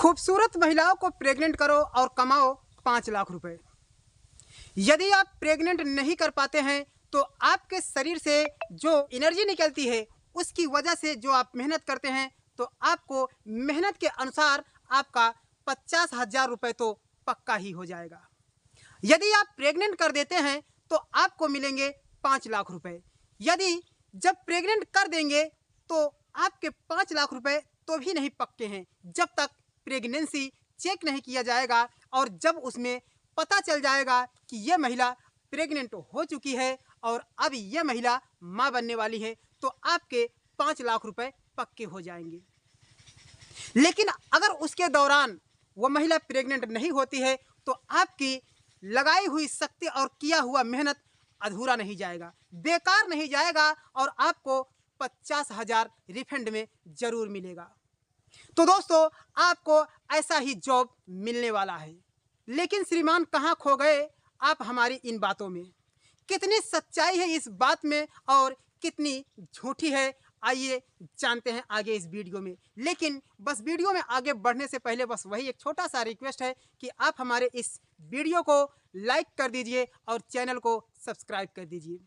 खूबसूरत महिलाओं को प्रेग्नेंट करो और कमाओ 5 लाख रुपए। यदि आप प्रेग्नेंट नहीं कर पाते हैं तो आपके शरीर से जो एनर्जी निकलती है उसकी वजह से जो आप मेहनत करते हैं तो आपको मेहनत के अनुसार आपका 50,000 रुपये तो पक्का ही हो जाएगा। यदि आप प्रेग्नेंट कर देते हैं तो आपको मिलेंगे 5 लाख रुपए। यदि जब प्रेग्नेंट कर देंगे तो आपके 5 लाख रुपए तो भी नहीं पक्के हैं जब तक प्रेगनेंसी चेक नहीं किया जाएगा और जब उसमें पता चल जाएगा कि यह महिला प्रेग्नेंट हो चुकी है और अब यह महिला मां बनने वाली है तो आपके 5 लाख रुपए पक्के हो जाएंगे। लेकिन अगर उसके दौरान वह महिला प्रेग्नेंट नहीं होती है तो आपकी लगाई हुई शक्ति और किया हुआ मेहनत अधूरा नहीं जाएगा, बेकार नहीं जाएगा और आपको 50,000 रिफंड में जरूर मिलेगा। तो दोस्तों आपको ऐसा ही जॉब मिलने वाला है। लेकिन श्रीमान कहाँ खो गए आप हमारी इन बातों में? कितनी सच्चाई है इस बात में और कितनी झूठी है, आइए जानते हैं आगे इस वीडियो में। लेकिन बस वीडियो में आगे बढ़ने से पहले बस वही एक छोटा सा रिक्वेस्ट है कि आप हमारे इस वीडियो को लाइक कर दीजिए और चैनल को सब्सक्राइब कर दीजिए।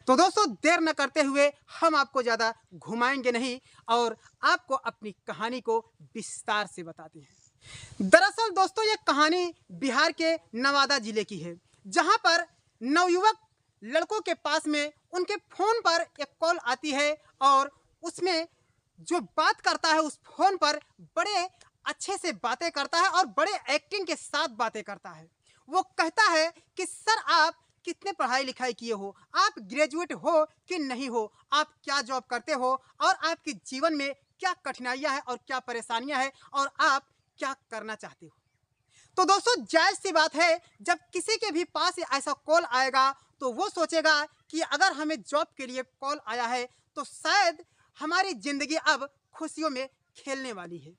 तो दोस्तों देर न करते हुए हम आपको ज़्यादा घुमाएंगे नहीं और आपको अपनी कहानी को विस्तार से बताते हैं। दरअसल दोस्तों ये कहानी बिहार के नवादा जिले की है, जहां पर नवयुवक लड़कों के पास में उनके फ़ोन पर एक कॉल आती है और उसमें जो बात करता है उस फ़ोन पर बड़े अच्छे से बातें करता है और बड़े एक्टिंग के साथ बातें करता है। वो कहता है कि सर आप कितने पढ़ाई लिखाई किए हो, आप ग्रेजुएट हो कि नहीं हो, आप क्या जॉब करते हो और आपके जीवन में क्या कठिनाइयां हैं और क्या परेशानियां हैं और आप क्या करना चाहते हो। तो दोस्तों जायज़ सी बात है, जब किसी के भी पास ऐसा कॉल आएगा तो वो सोचेगा कि अगर हमें जॉब के लिए कॉल आया है तो शायद हमारी ज़िंदगी अब खुशियों में खेलने वाली है।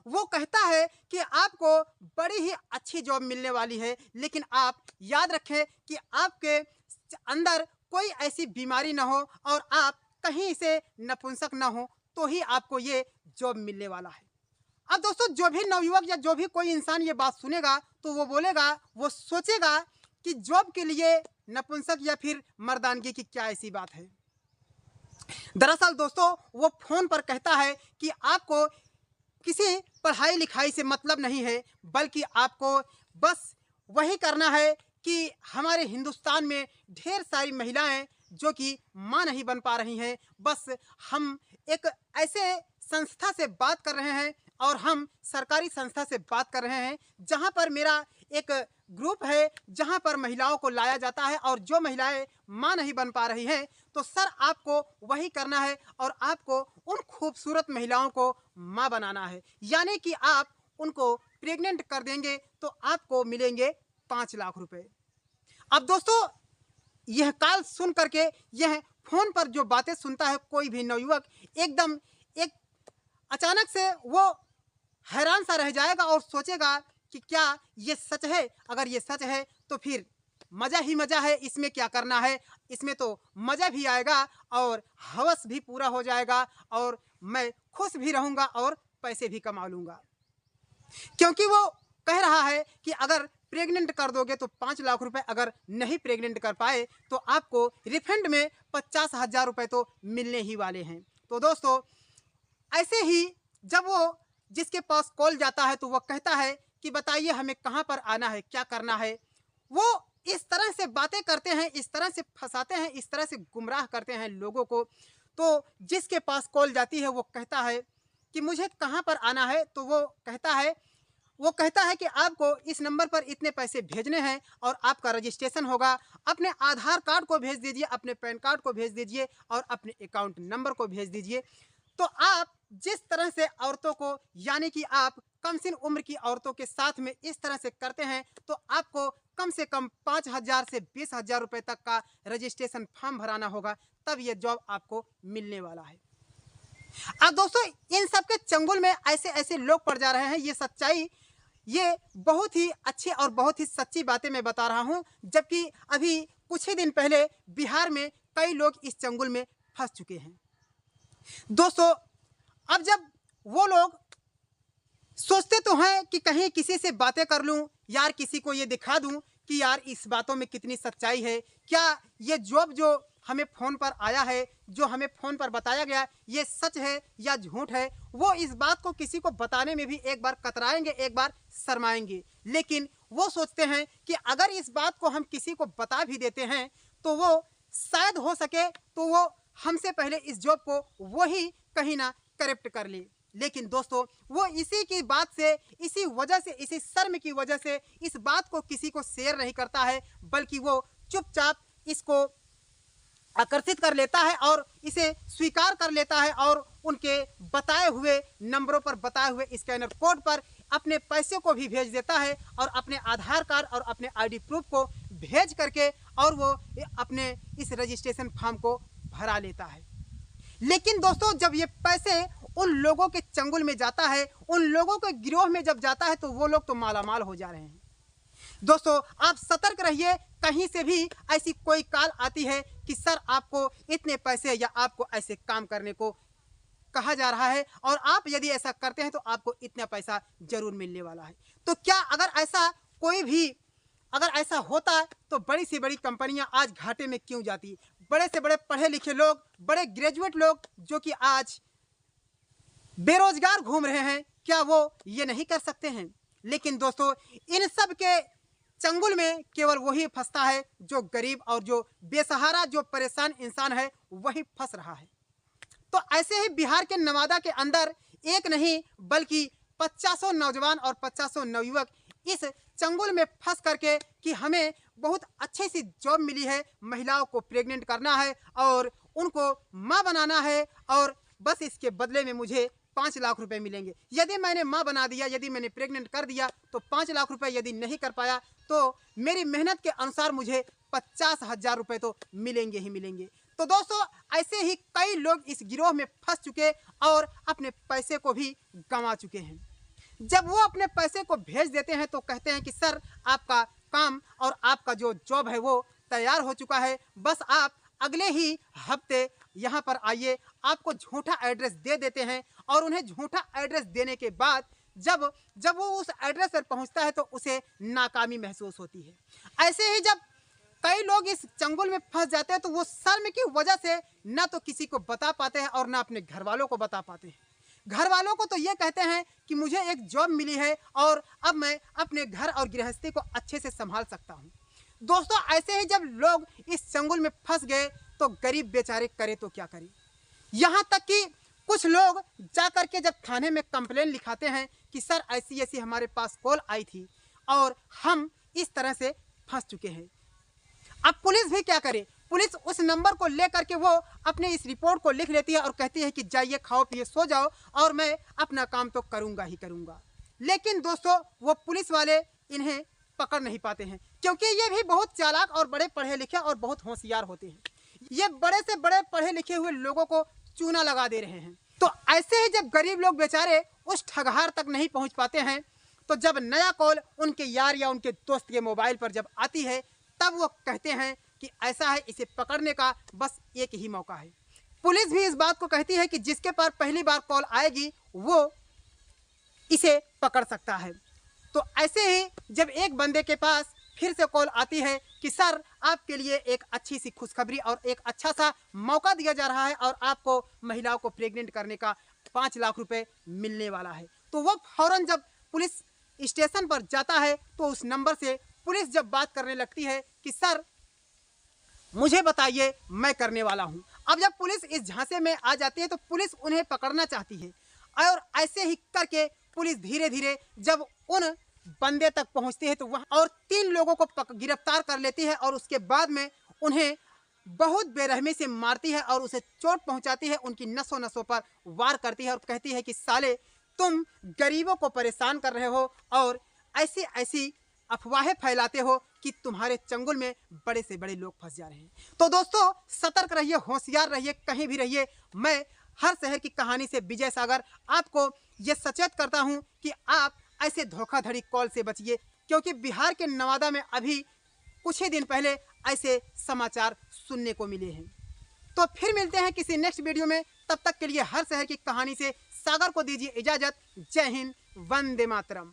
वो कहता है कि आपको बड़ी ही अच्छी जॉब मिलने वाली है, लेकिन आप याद रखें कि आपके अंदर कोई ऐसी बीमारी ना हो और आप कहीं से नपुंसक ना हो तो ही आपको ये जॉब मिलने वाला है। अब दोस्तों जो भी नवयुवक या जो भी कोई इंसान ये बात सुनेगा तो वो बोलेगा, वो सोचेगा कि जॉब के लिए नपुंसक या फिर मर्दानगी की क्या ऐसी बात है। दरअसल दोस्तों वो फ़ोन पर कहता है कि आपको किसी पढ़ाई लिखाई से मतलब नहीं है, बल्कि आपको बस वही करना है कि हमारे हिंदुस्तान में ढेर सारी महिलाएं जो कि मां नहीं बन पा रही हैं, बस हम एक ऐसे संस्था से बात कर रहे हैं और हम सरकारी संस्था से बात कर रहे हैं जहां पर मेरा एक ग्रुप है जहां पर महिलाओं को लाया जाता है और जो महिलाएं मां नहीं बन पा रही हैं तो सर आपको वही करना है और आपको उन खूबसूरत महिलाओं को मां बनाना है, यानी कि आप उनको प्रेग्नेंट कर देंगे तो आपको मिलेंगे 5 लाख रुपए। अब दोस्तों यह कॉल सुन करके यह फोन पर जो बातें सुनता है कोई भी नवयुवक एकदम एक अचानक से वो हैरान सा रह जाएगा और सोचेगा कि क्या ये सच है? अगर ये सच है तो फिर मज़ा ही मज़ा है, इसमें क्या करना है, इसमें तो मज़ा भी आएगा और हवस भी पूरा हो जाएगा और मैं खुश भी रहूँगा और पैसे भी कमा लूँगा। क्योंकि वो कह रहा है कि अगर प्रेग्नेंट कर दोगे तो 5 लाख रुपए, अगर नहीं प्रेग्नेंट कर पाए तो आपको रिफंड में 50,000 रुपये तो मिलने ही वाले हैं। तो दोस्तों ऐसे ही जब वो जिसके पास कॉल जाता है तो वो कहता है कि बताइए हमें कहाँ पर आना है, क्या करना है। वो इस तरह से बातें करते हैं, इस तरह से फंसाते हैं, इस तरह से गुमराह करते हैं लोगों को। तो जिसके पास कॉल जाती है वो कहता है कि मुझे कहाँ पर आना है, तो वो कहता है कि आपको इस नंबर पर इतने पैसे भेजने हैं और आपका रजिस्ट्रेशन होगा। अपने आधार कार्ड को भेज दीजिए, अपने पैन कार्ड को भेज दीजिए और अपने अकाउंट नंबर को भेज दीजिए। तो आप जिस तरह से औरतों को, यानी कि आप कमसिन उम्र की औरतों के साथ में इस तरह से करते हैं तो आपको कम से कम 5,000 से 20,000 रुपये तक का रजिस्ट्रेशन फॉर्म भराना होगा, तब ये जॉब आपको मिलने वाला है। अब दोस्तों इन सब के चंगुल में ऐसे ऐसे लोग पड़ जा रहे हैं। ये सच्चाई, ये बहुत ही अच्छी और बहुत ही सच्ची बातें मैं बता रहा हूँ, जबकि अभी कुछ ही दिन पहले बिहार में कई लोग इस चंगुल में फंस चुके हैं। दोस्तों अब जब वो लोग सोचते तो तो है कि कहीं किसी से बातें कर लूं यार, किसी को ये दिखा दूं कि यार इस बातों में कितनी सच्चाई है, क्या ये जॉब जो हमें फ़ोन पर आया है, जो हमें फ़ोन पर बताया गया, ये सच है या झूठ है। वो इस बात को किसी को बताने में भी एक बार कतराएंगे, एक बार शर्माएंगे। लेकिन वो सोचते हैं कि अगर इस बात को हम किसी को बता भी देते हैं तो वो शायद हो सके तो वो हमसे पहले इस जॉब को वही कहीं ना करप्ट कर ले। लेकिन दोस्तों, वो इसी की बात से, इसी वजह से, इसी शर्म की वजह से इस बात को किसी को शेयर नहीं करता है, बल्कि वो चुपचाप इसको आकर्षित कर लेता है और इसे स्वीकार कर लेता है और उनके बताए हुए नंबरों पर, बताए हुए स्कैनर कोड पर अपने पैसे को भी भेज देता है और अपने आधार कार्ड और अपने आईडी प्रूफ को भेज करके और वो अपने इस रजिस्ट्रेशन फॉर्म को भरा लेता है। लेकिन दोस्तों, जब ये पैसे उन लोगों के चंगुल में जाता है, उन लोगों के गिरोह में जब जाता है, तो वो लोग तो मालामाल हो जा रहे हैं। दोस्तों, आप सतर्क रहिए, कहीं से भी ऐसी कोई कॉल आती है कि सर आपको इतने पैसे या आपको ऐसे काम करने को कहा जा रहा है और आप यदि ऐसा करते हैं तो आपको इतना पैसा जरूर मिलने वाला है। तो क्या अगर ऐसा कोई भी अगर ऐसा होता है तो बड़ी से बड़ी कंपनियां आज घाटे में क्यों जाती? बड़े से बड़े पढ़े लिखे लोग, बड़े ग्रेजुएट लोग जो कि आज बेरोजगार घूम रहे हैं, क्या वो ये नहीं कर सकते हैं? लेकिन दोस्तों, इन सब के चंगुल में केवल वही फंसता है जो गरीब और जो बेसहारा, जो परेशान इंसान है, वही फंस रहा है। तो ऐसे ही बिहार के नवादा के अंदर एक नहीं बल्कि 50 नौजवान और 50 नवयुवक इस चंगुल में फंस करके कि हमें बहुत अच्छी सी जॉब मिली है, महिलाओं को प्रेग्नेंट करना है और उनको माँ बनाना है और बस इसके बदले में मुझे 5 लाख रुपए मिलेंगे। यदि मैंने माँ बना दिया, यदि मैंने प्रेग्नेंट कर दिया तो 5 लाख रुपए, यदि नहीं कर पाया तो मेरी मेहनत के अनुसार मुझे 50,000 रुपए तो मिलेंगे ही मिलेंगे। तो दोस्तों, ऐसे ही कई लोग इस गिरोह में फंस चुके और अपने पैसे को भी गंवा चुके हैं। जब वो अपने पैसे को भेज देते हैं तो कहते हैं कि सर आपका काम और आपका जो जॉब है वो तैयार हो चुका है, बस आप अगले ही हफ्ते यहाँ पर आइए। आपको झूठा एड्रेस दे देते हैं और उन्हें झूठा एड्रेस देने के बाद जब वो उस एड्रेस पर पहुँचता है तो उसे नाकामी महसूस होती है। ऐसे ही जब कई लोग इस चंगुल में फंस जाते हैं तो वो शर्म की वजह से ना तो किसी को बता पाते हैं और ना अपने घर वालों को बता पाते हैं। घर वालों को तो ये कहते हैं कि मुझे एक जॉब मिली है और अब मैं अपने घर और गृहस्थी को अच्छे से संभाल सकता हूँ। दोस्तों, ऐसे ही जब लोग इस चंगुल में फंस गए तो गरीब बेचारे करे तो क्या करे। यहाँ तक कि कुछ लोग जा करके जब थाने में कंप्लेन लिखाते हैं कि सर ऐसी ऐसी हमारे पास कॉल आई थी और हम इस तरह से फंस चुके हैं। अब पुलिस भी क्या करे, पुलिस उस नंबर को लेकर के वो अपने इस रिपोर्ट को लिख लेती है और कहती है कि जाइए, खाओ पिए, सो जाओ और मैं अपना काम तो करूँगा ही करूँगा। लेकिन दोस्तों, वो पुलिस वाले इन्हें पकड़ नहीं पाते हैं क्योंकि ये भी बहुत चालाक और बड़े पढ़े लिखे और बहुत होशियार होते हैं। ये बड़े से बड़े पढ़े लिखे हुए लोगों को चूना लगा दे रहे हैं। तो ऐसे ही जब गरीब लोग बेचारे उस ठगहार तक नहीं पहुंच पाते हैं तो जब नया कॉल उनके यार या उनके दोस्त के मोबाइल पर जब आती है तब वो कहते हैं कि ऐसा है, इसे पकड़ने का बस एक ही मौका है। पुलिस भी इस बात को कहती है कि जिसके पास पहली बार कॉल आएगी वो इसे पकड़ सकता है। तो ऐसे ही जब एक बंदे के पास फिर से कॉल आती है कि सर आपके लिए एक अच्छी सी खुशखबरी और एक अच्छा सा मौका दिया जा रहा है और आपको महिलाओं को प्रेग्नेंट करने का 5 लाख रुपए मिलने वाला है, तो वो फौरन जब पुलिस स्टेशन पर जाता है तो उस नंबर से पुलिस जब बात करने लगती है कि सर मुझे बताइए, मैं करने वाला हूं। अब जब पुलिस इस झांसे में आ जाती है तो पुलिस उन्हें पकड़ना चाहती है और ऐसे ही करके पुलिस धीरे धीरे जब उन बंदे तक पहुंचती है तो वहां और 3 लोगों को गिरफ्तार कर लेती है और उसके बाद में उन्हें बहुत बेरहमी से मारती है और उसे चोट पहुंचाती है, उनकी नसों नसों पर वार करती है और कहती है कि साले तुम गरीबों को परेशान कर रहे हो और ऐसी ऐसी अफवाहें फैलाते हो कि तुम्हारे चंगुल में बड़े से बड़े लोग फंस जा रहे हैं। तो दोस्तों, सतर्क रहिए, होशियार रहिए, कहीं भी रहिए। मैं हर शहर की कहानी से विजय सागर आपको ये सचेत करता हूं कि आप ऐसे धोखाधड़ी कॉल से बचिए क्योंकि बिहार के नवादा में अभी कुछ ही दिन पहले ऐसे समाचार सुनने को मिले हैं। तो फिर मिलते हैं किसी नेक्स्ट वीडियो में, तब तक के लिए हर शहर की कहानी से सागर को दीजिए इजाजत। जय हिंद, वंदे मातरम।